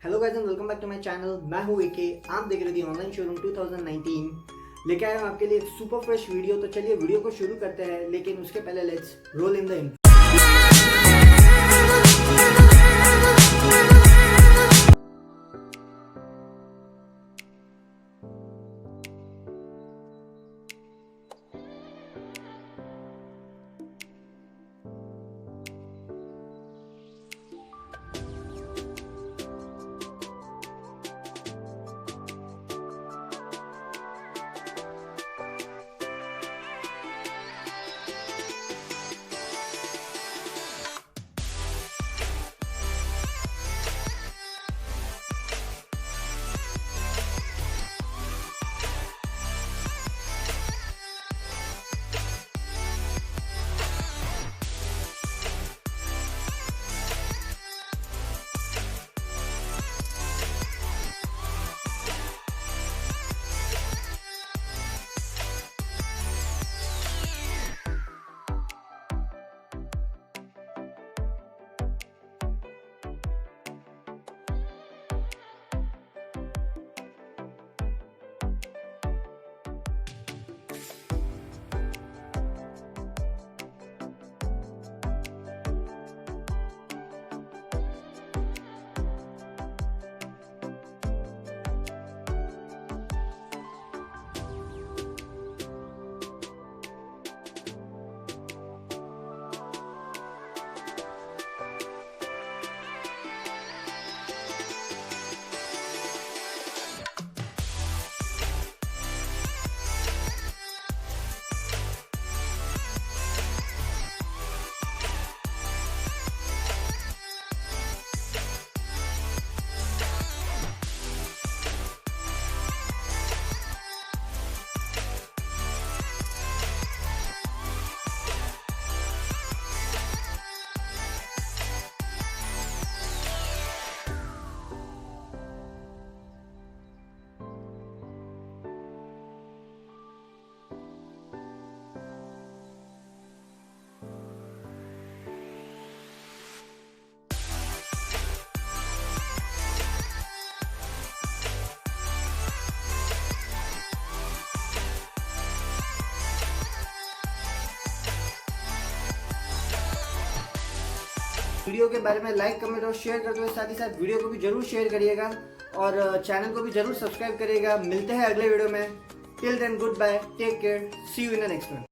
Hello guys and welcome back to my channel. मैं हूं एके। आप देख रहे थे ऑनलाइन शोरूम 2019। लेके आया हूं आपके लिए एक सुपर फ्रेश वीडियो। तो चलिए वीडियो को शुरू करते हैं, लेकिन उसके पहले let's roll in the video के बारे में लाइक कमेंट और शेयर करते हुए साथ ही साथ वीडियो को भी जरूर शेयर करिएगा और चैनल को भी जरूर सब्सक्राइब करिएगा। मिलते हैं अगले वीडियो में। Till then good bye, take care, see you in the next one.